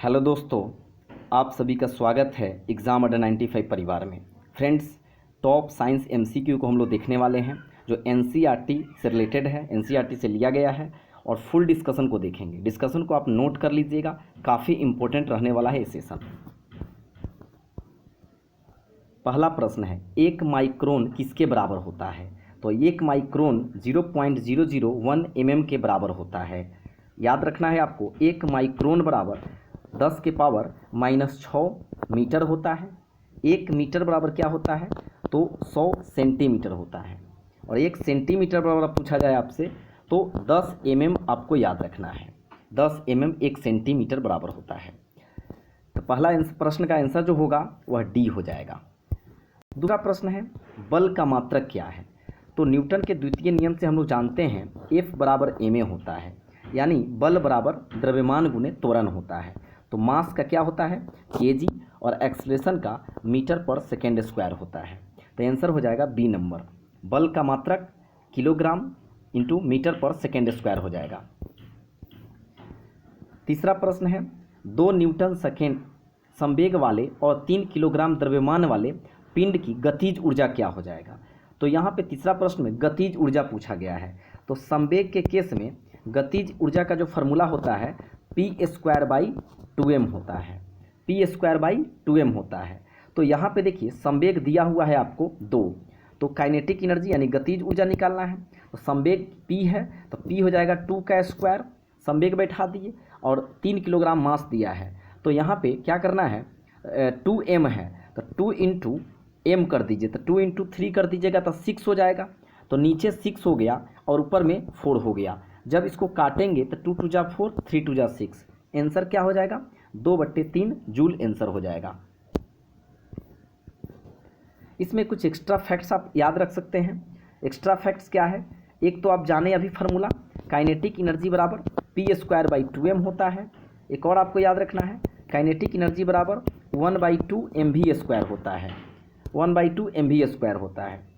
Hello दोस्तों, आप सभी का स्वागत है एग्ज़ाम अड्डा 95 परिवार में। फ्रेंड्स, टॉप साइंस एमसीक्यू को हम लोग देखने वाले हैं जो एनसीईआरटी से रिलेटेड है, एनसीईआरटी से लिया गया है और फुल डिस्कशन को देखेंगे। डिस्कशन को आप नोट कर लीजिएगा, काफ़ी इंपॉर्टेंट रहने वाला है ये सेशन। पहला प्रश्न है, एक माइक्रोन किसके बराबर होता है? तो एक माइक्रोन 0.001 mm के बराबर होता है। याद रखना है आपको, एक माइक्रोन बराबर 10 के पावर -6 मीटर होता है। एक मीटर बराबर क्या होता है? तो 100 सेंटीमीटर होता है। और एक सेंटीमीटर बराबर पूछा जाए आपसे तो 10 mm आपको याद रखना है। 10 mm एक सेंटीमीटर बराबर होता है। तो पहला प्रश्न का आंसर जो होगा वह डी हो जाएगा। दूसरा प्रश्न है, बल का मात्रक क्या है? तो न्यूटन के द्वितीय नियम से हम लोग जानते हैं F बराबर ma होता है, यानी बल बराबर द्रव्यमान गुणे त्वरण होता है। तो मास का क्या होता है? kg और एक्सेलरेशन का मीटर पर सेकेंड स्क्वायर होता है। तो आंसर हो जाएगा बी नंबर, बल का मात्रक किलोग्राम इंटू मीटर पर सेकेंड स्क्वायर हो जाएगा। तीसरा प्रश्न है, 2 न्यूटन सेकेंड संवेग वाले और 3 किलोग्राम द्रव्यमान वाले पिंड की गतिज ऊर्जा क्या हो जाएगा? तो यहाँ पे तीसरा प्रश्न में गतिज ऊर्जा पूछा गया है। तो संवेग के केस में गतिज ऊर्जा का जो फार्मूला होता है p²/2m होता है। p²/2m होता है। तो यहाँ पे देखिए संवेग दिया हुआ है आपको 2, तो काइनेटिक एनर्जी यानी गतिज ऊर्जा निकालना है। तो संवेग p है तो p हो जाएगा 2 का स्क्वायर, संवेग बैठा दिए, और 3 किलोग्राम मास दिया है। तो यहाँ पे क्या करना है, 2m है तो 2 इंटू m कर दीजिए, तो 2 इंटू 3 कर दीजिएगा तो 6 हो जाएगा। तो नीचे 6 हो गया और ऊपर में 4 हो गया। जब इसको काटेंगे तो 2 2 जा 4, 3 2 जा 6, आंसर क्या हो जाएगा? 2/3 जूल आंसर हो जाएगा। इसमें कुछ एक्स्ट्रा फैक्ट्स आप याद रख सकते हैं। एक्स्ट्रा फैक्ट्स क्या है? एक तो आप जाने अभी फार्मूला, काइनेटिक एनर्जी बराबर p²/2m होता है। एक और आपको याद रखना है, काइनेटिक एनर्जी बराबर 1/2 mv² होता है। 1/2 mv² होता है।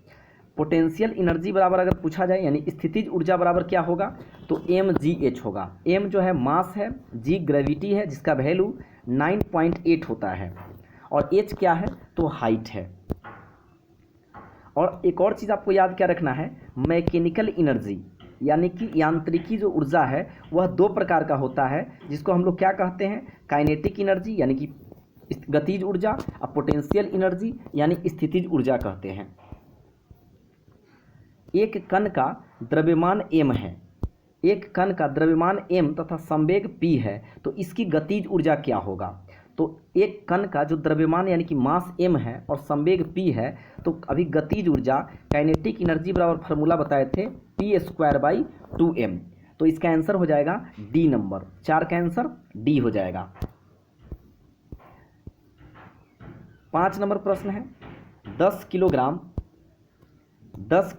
पोटेंशियल एनर्जी बराबर अगर पूछा जाए यानी स्थितिज ऊर्जा बराबर क्या होगा? तो mgh होगा। m जो है मास है, g ग्रेविटी है जिसका वैल्यू 9.8 होता है, और h क्या है? तो हाइट है। और एक और चीज़ आपको याद क्या रखना है, मैकेनिकल एनर्जी यानी कि यांत्रिकी जो ऊर्जा है वह 2 प्रकार का होता है, जिसको हम लोग क्या कहते हैं? काइनेटिक एनर्जी यानी कि गतिज ऊर्जा, और पोटेंशियल एनर्जी यानी स्थितिज ऊर्जा कहते हैं। एक कण का द्रव्यमान m है, एक कण का द्रव्यमान m तथा संवेग p है, तो इसकी गतिज ऊर्जा क्या होगा? तो एक कण का जो द्रव्यमान यानी कि मास m है और संवेग p है, तो अभी गतिज ऊर्जा काइनेटिक एनर्जी बराबर फार्मूला बताए थे p²/2m। तो इसका आंसर हो जाएगा डी नंबर, 4 का आंसर डी हो जाएगा। 5 नंबर प्रश्न है, 10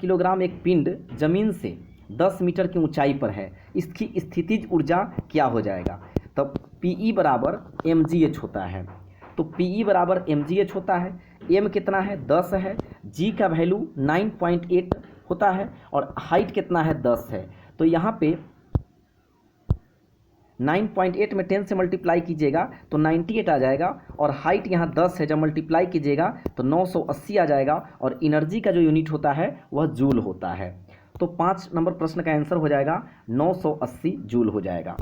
किलोग्राम एक पिंड जमीन से 10 मीटर की ऊंचाई पर है, इसकी स्थितिज ऊर्जा क्या हो जाएगा? तब Pe बराबर mgh होता है। तो Pe बराबर mgh होता है। m कितना है? 10 है। g का वैल्यू 9.8 होता है और हाइट कितना है? 10 है। तो यहाँ पे 9.8 में 10 से मल्टीप्लाई कीजिएगा तो 98 आ जाएगा, और हाइट यहाँ 10 है, जब मल्टीप्लाई कीजिएगा तो 980 आ जाएगा, और एनर्जी का जो यूनिट होता है वह जूल होता है। तो 5 नंबर प्रश्न का आंसर हो जाएगा 980 जूल हो जाएगा।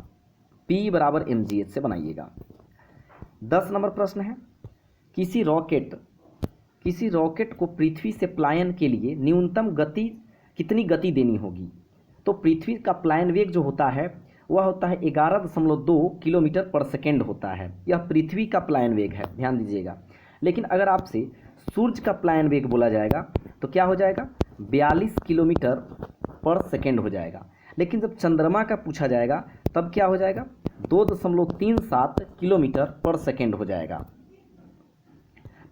P बराबर mgh से बनाइएगा। 10 नंबर प्रश्न है, किसी रॉकेट को पृथ्वी से पलायन के लिए न्यूनतम कितनी गति देनी होगी? तो पृथ्वी का पलायन वेग जो होता है वह होता है 11.2 किलोमीटर पर सेकेंड होता है। यह पृथ्वी का पलायन वेग है, ध्यान दीजिएगा। लेकिन अगर आपसे सूर्य का पलायन वेग बोला जाएगा तो क्या हो जाएगा? 42 किलोमीटर पर सेकेंड हो जाएगा। लेकिन जब चंद्रमा का पूछा जाएगा तब क्या हो जाएगा? 2.37 किलोमीटर पर सेकेंड हो जाएगा।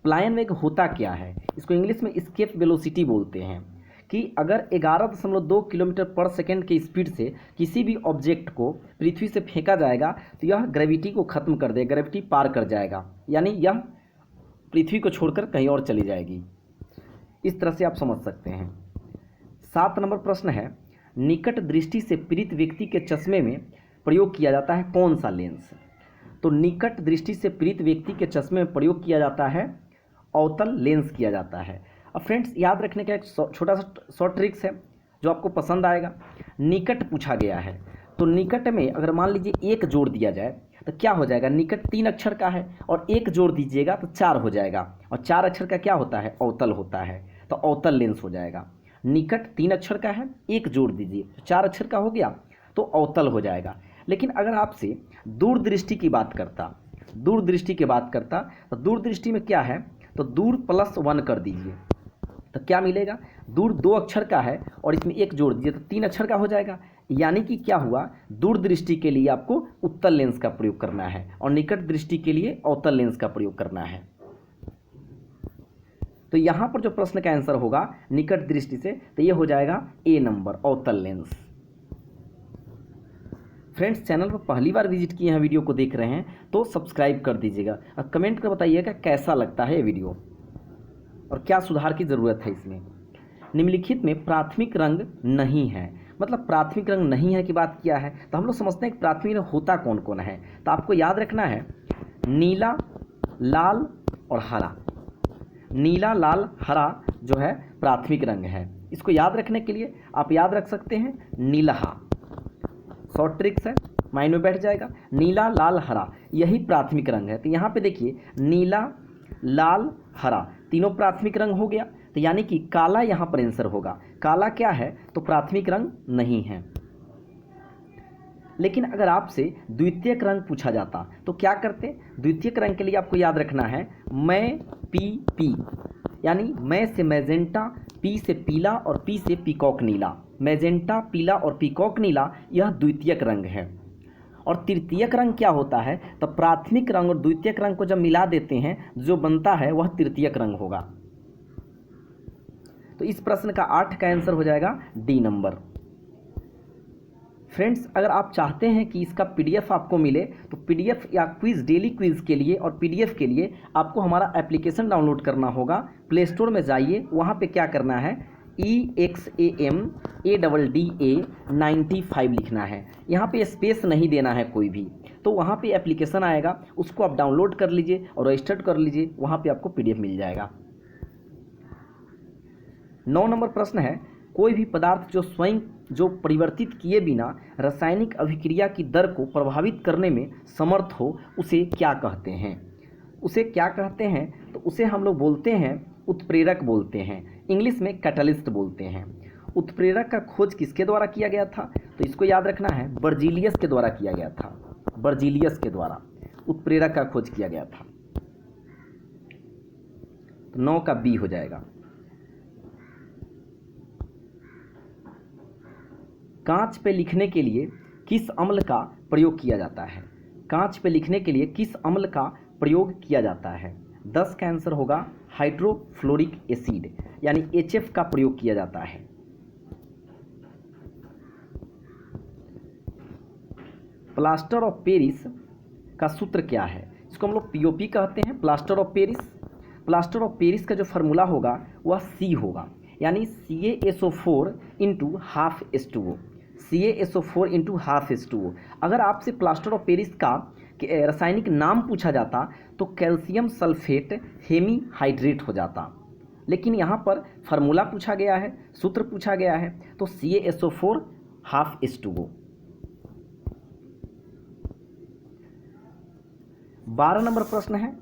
पलायन वेग होता क्या है? इसको इंग्लिश में एस्केप वेलोसिटी बोलते हैं। कि अगर 11.2 किलोमीटर पर सेकेंड की स्पीड से किसी भी ऑब्जेक्ट को पृथ्वी से फेंका जाएगा तो यह ग्रेविटी को ख़त्म कर देगा, ग्रेविटी पार कर जाएगा, यानी यह पृथ्वी को छोड़कर कहीं और चली जाएगी। इस तरह से आप समझ सकते हैं। 7 नंबर प्रश्न है, निकट दृष्टि से पीड़ित व्यक्ति के चश्मे में प्रयोग किया जाता है कौन सा लेंस? तो निकट दृष्टि से पीड़ित व्यक्ति के चश्मे में प्रयोग किया जाता है अवतल लेंस किया जाता है। अब फ्रेंड्स याद रखने का एक छोटा सा शॉर्ट ट्रिक्स है जो आपको पसंद आएगा। निकट पूछा गया है तो निकट में अगर मान लीजिए एक जोड़ दिया जाए तो क्या हो जाएगा, निकट 3 अक्षर का है और एक जोड़ दीजिएगा तो 4 हो जाएगा, और 4 अक्षर का क्या होता है, अवतल होता है, तो अवतल लेंस हो जाएगा। निकट 3 अक्षर का है, एक जोड़ दीजिए 4 अक्षर का हो गया तो अवतल हो जाएगा। लेकिन अगर आपसे दूरदृष्टि की बात करता, दूरदृष्टि की बात करता तो दूरदृष्टि में क्या है, तो दूर +1 कर दीजिए तो क्या मिलेगा, दूर 2 अक्षर का है और इसमें एक जोड़ दीजिए तो 3 अक्षर का हो जाएगा। यानी कि क्या हुआ, दूरदृष्टि के लिए आपको उत्तल लेंस का प्रयोग करना है और निकट दृष्टि के लिए अवतल लेंस का प्रयोग करना है। तो यहाँ पर जो प्रश्न का आंसर होगा निकट दृष्टि से तो ये हो जाएगा ए नंबर, अवतल लेंस। फ्रेंड्स चैनल पर पहली बार विजिट किए हैं, वीडियो को देख रहे हैं तो सब्सक्राइब कर दीजिएगा और कमेंट कर बताइएगा कैसा लगता है ये वीडियो और क्या सुधार की ज़रूरत है इसमें। निम्नलिखित में प्राथमिक रंग नहीं है, मतलब प्राथमिक रंग नहीं है की बात किया है तो हम लोग समझते हैं कि प्राथमिक रंग होता कौन कौन है। तो आपको याद रखना है नीला, लाल और हरा। नीला, लाल, हरा जो है प्राथमिक रंग है। इसको याद रखने के लिए आप याद रख सकते हैं नीलहा, शॉर्ट ट्रिक्स है, माइंड में बैठ जाएगा। नीला, लाल, हरा यही प्राथमिक रंग है। तो यहाँ पे देखिए नीला, लाल, हरा तीनों प्राथमिक रंग हो गया, तो यानी कि काला यहाँ पर आंसर होगा। काला क्या है, तो प्राथमिक रंग नहीं है। लेकिन अगर आपसे द्वितीयक रंग पूछा जाता तो क्या करते, द्वितीयक रंग के लिए आपको याद रखना है मैं, पी, यानी मैं से मैजेंटा, पी से पीला और पी से पीकॉक नीला। मैजेंटा, पीला और पीकॉक नीला यह द्वितीयक रंग है। और तृतीयक रंग क्या होता है, तो प्राथमिक रंग और द्वितीयक रंग को जब मिला देते हैं जो बनता है वह तृतीयक रंग होगा। तो इस प्रश्न का 8 का आंसर हो जाएगा डी नंबर। फ्रेंड्स अगर आप चाहते हैं कि इसका पीडीएफ आपको मिले तो पीडीएफ या क्विज, डेली क्विज के लिए और पीडीएफ के लिए आपको हमारा एप्लीकेशन डाउनलोड करना होगा। प्ले स्टोर में जाइए, वहाँ पे क्या करना है EXAMADDA95 लिखना है, यहाँ पे स्पेस नहीं देना है कोई भी। तो वहाँ पे एप्लीकेशन आएगा, उसको आप डाउनलोड कर लीजिए और रजिस्टर्ड कर लीजिए, वहाँ पे आपको पीडीएफ मिल जाएगा। 9 नंबर प्रश्न है कोई भी पदार्थ जो परिवर्तित किए बिना रासायनिक अभिक्रिया की दर को प्रभावित करने में समर्थ हो उसे क्या कहते हैं। उसे क्या कहते हैं, तो उसे हम लोग बोलते हैं उत्प्रेरक बोलते हैं, इंग्लिश में कैटलिस्ट बोलते हैं। उत्प्रेरक का खोज किसके द्वारा किया गया था, तो इसको याद रखना है बर्जीलियस के द्वारा किया गया था। बर्जीलियस के द्वारा उत्प्रेरक का खोज किया गया था। तो 9 का बी हो जाएगा। कांच पे लिखने के लिए किस अम्ल का प्रयोग किया जाता है। कांच पे लिखने के लिए किस अम्ल का प्रयोग किया जाता है। 10 का आंसर होगा हाइड्रोफ्लोरिक एसिड, यानी HF का प्रयोग किया जाता है। प्लास्टर ऑफ पेरिस का सूत्र क्या है, इसको हम लोग POP कहते हैं, plaster of Paris. Plaster of Paris का जो फार्मूला होगा वह C होगा, यानी CaSO4 × ½ H2O, CaSO4 × ½ H2O। अगर आपसे प्लास्टर ऑफ पेरिस का रासायनिक नाम पूछा जाता तो कैल्शियम सल्फेट हेमीहाइड्रेट हो जाता, लेकिन यहाँ पर फार्मूला पूछा गया है, सूत्र पूछा गया है, तो CaSO4 ½ H2O। 12 नंबर प्रश्न है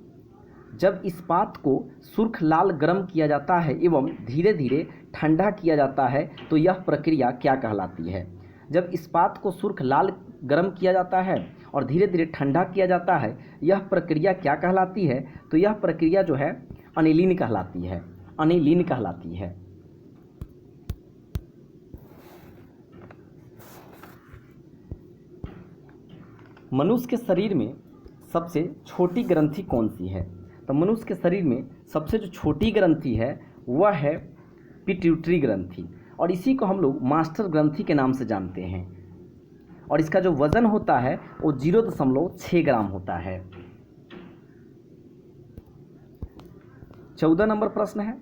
जब इस्पात को सुर्ख लाल गर्म किया जाता है एवं धीरे धीरे ठंडा किया जाता है तो यह प्रक्रिया क्या कहलाती है। जब इस्पात को सुर्ख लाल गर्म किया जाता है और धीरे धीरे ठंडा किया जाता है यह प्रक्रिया क्या कहलाती है, तो यह प्रक्रिया जो है अनिलीन कहलाती है, अनिलीन कहलाती है। मनुष्य के शरीर में सबसे छोटी ग्रंथि कौन सी है, तो मनुष्य के शरीर में सबसे जो छोटी ग्रंथि है वह है पिट्यूटरी ग्रंथि, और इसी को हम लोग मास्टर ग्रंथि के नाम से जानते हैं, और इसका जो वजन होता है वो 0.6 ग्राम होता है। 14 नंबर प्रश्न है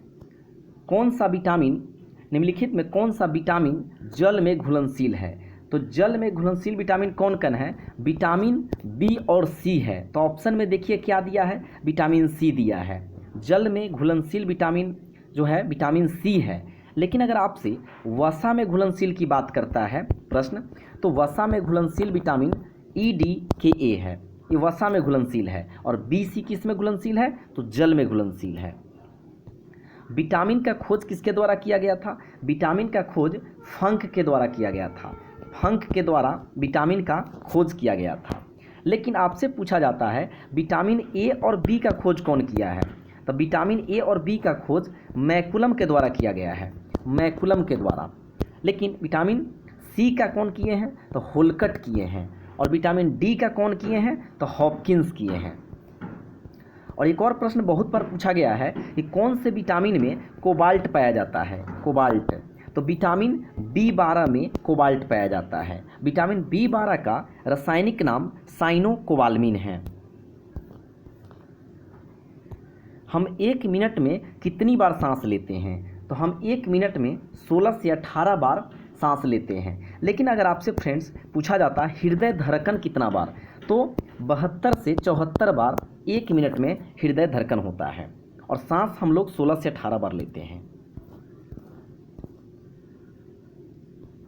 कौन सा विटामिन निम्नलिखित में कौन सा विटामिन जल में घुलनशील है। तो जल में घुलनशील विटामिन कौन कौन है? विटामिन बी और सी है। तो ऑप्शन में देखिए क्या दिया है, विटामिन सी दिया है। जल में घुलनशील विटामिन जो है विटामिन सी है। लेकिन अगर आपसे वसा में घुलनशील की बात करता है प्रश्न, तो वसा में घुलनशील विटामिन EDKA है, ये वसा में घुलनशील है। और BC किस में घुलनशील है? तो जल में घुलनशील है। विटामिन का खोज किसके द्वारा किया गया था? विटामिन का खोज फंक के द्वारा किया गया था। फंक के द्वारा विटामिन का खोज किया गया था। लेकिन आपसे पूछा जाता है विटामिन ए और बी का खोज कौन किया है? तो विटामिन ए और बी का खोज मैकुलम के द्वारा किया गया है, मैकुलम के द्वारा। लेकिन विटामिन सी का कौन किए हैं? तो होलकट किए हैं। और विटामिन डी का कौन किए हैं? तो हॉपकिंस किए हैं। और एक और प्रश्न बहुत बार पूछा गया है कि कौन से विटामिन में कोबाल्ट पाया जाता है? कोबाल्ट। तो विटामिन B12 में कोबाल्ट पाया जाता है। विटामिन B12 का रासायनिक नाम साइनोकोबाल्मिन है। हम 1 मिनट में कितनी बार सांस लेते हैं? तो हम 1 मिनट में 16 से 18 बार सांस लेते हैं। लेकिन अगर आपसे फ्रेंड्स पूछा जाता है हृदय धड़कन कितना बार, तो 72 से 74 बार 1 मिनट में हृदय धड़कन होता है। और सांस हम लोग 16 से 18 बार लेते हैं।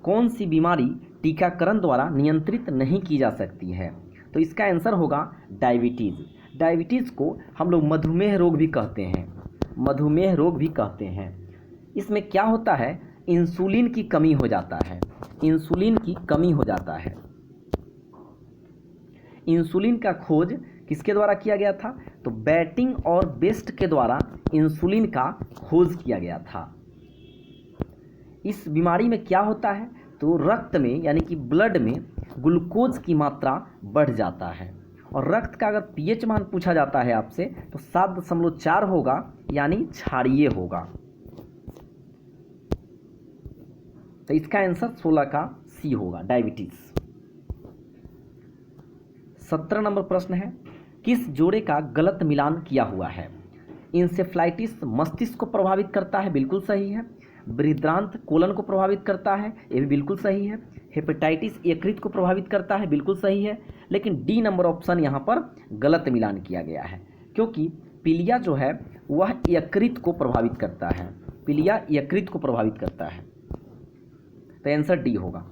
कौन सी बीमारी टीकाकरण द्वारा नियंत्रित नहीं की जा सकती है? तो इसका आंसर होगा डायबिटीज़। डायबिटीज़ को हम लोग मधुमेह रोग भी कहते हैं, मधुमेह रोग भी कहते हैं। इसमें क्या होता है, इंसुलिन की कमी हो जाता है, इंसुलिन की कमी हो जाता है। इंसुलिन का खोज किसके द्वारा किया गया था? तो बैटिंग और बेस्ट के द्वारा इंसुलिन का खोज किया गया था। इस बीमारी में क्या होता है? तो रक्त में यानी कि ब्लड में ग्लूकोज की मात्रा बढ़ जाता है। और रक्त का अगर पीएच मान पूछा जाता है आपसे तो 7.4 होगा, यानी क्षारीय होगा। तो इसका आंसर 16 का सी होगा, डायबिटीज। 17 नंबर प्रश्न है, किस जोड़े का गलत मिलान किया हुआ है? इंसेफ्लाइटिस मस्तिष्क को प्रभावित करता है, बिल्कुल सही है। बृहदान्त्र कोलन को प्रभावित करता है, ये भी बिल्कुल सही है। हेपेटाइटिस यकृत को प्रभावित करता है, बिल्कुल सही है। लेकिन डी नंबर ऑप्शन यहाँ पर गलत मिलान किया गया है, क्योंकि पीलिया जो है वह यकृत को प्रभावित करता है, पीलिया यकृत को प्रभावित करता है। तो आंसर डी होगा।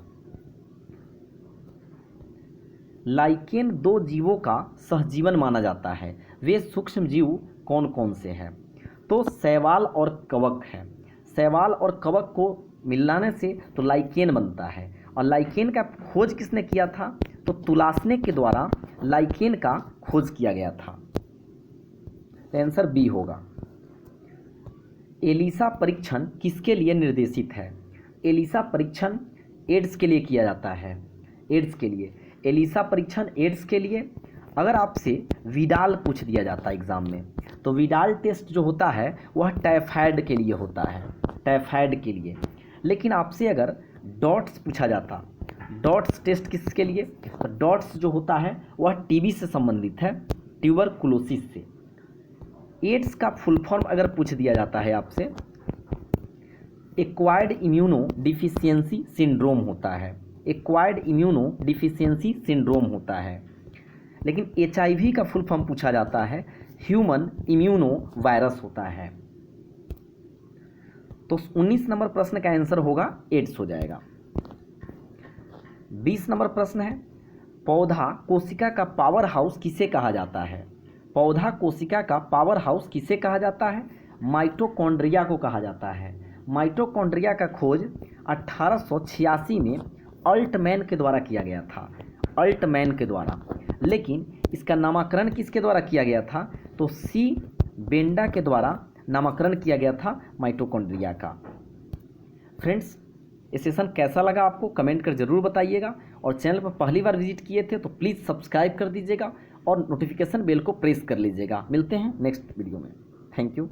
लाइकेन 2 जीवों का सहजीवन माना जाता है, वे सूक्ष्म जीव कौन कौन से हैं? तो शैवाल और कवक है। शैवाल और कवक को मिलाने से तो लाइकेन बनता है। और लाइकेन का खोज किसने किया था? तो तुलासने के द्वारा लाइकेन का खोज किया गया था। तो आंसर बी होगा। एलिसा परीक्षण किसके लिए निर्देशित है? एलिसा परीक्षण एड्स के लिए किया जाता है, एड्स के लिए। एलिसा परीक्षण एड्स के लिए। अगर आपसे विडाल पूछ दिया जाता है एग्ज़ाम में, तो विडाल टेस्ट जो होता है वह टाइफाइड के लिए होता है, टाइफाइड के लिए। लेकिन आपसे अगर डॉट्स पूछा जाता, डॉट्स टेस्ट किसके लिए? तो डॉट्स जो होता है वह टीबी से संबंधित है, ट्यूबरकुलोसिस से। एड्स का फुल फॉर्म अगर पूछ दिया जाता है आपसे, एक्वायर्ड इम्यूनो डिफिशियंसी सिंड्रोम होता है, एक्वायर्ड इम्यूनो डिफिशियंसी सिंड्रोम होता है। लेकिन HIV का फुल फॉर्म पूछा जाता है, ह्यूमन इम्यूनो वायरस होता है। तो 19 नंबर प्रश्न का आंसर होगा एड्स हो जाएगा। 20 नंबर प्रश्न है, पौधा कोशिका का पावर हाउस किसे कहा जाता है? पौधा कोशिका का पावर हाउस किसे कहा जाता है? माइटोकॉन्ड्रिया को कहा जाता है। माइटोकॉन्ड्रिया का खोज 1886 में अल्टमैन के द्वारा किया गया था, अल्टमैन के द्वारा। लेकिन इसका नामकरण किसके द्वारा किया गया था? तो सी बेंडा के द्वारा नामकरण किया गया था माइटोकॉन्ड्रिया का। फ्रेंड्स, ये सेशन कैसा लगा आपको कमेंट कर ज़रूर बताइएगा। और चैनल पर पहली बार विजिट किए थे तो प्लीज़ सब्सक्राइब कर दीजिएगा और नोटिफिकेशन बेल को प्रेस कर लीजिएगा। मिलते हैं नेक्स्ट वीडियो में। Thank you.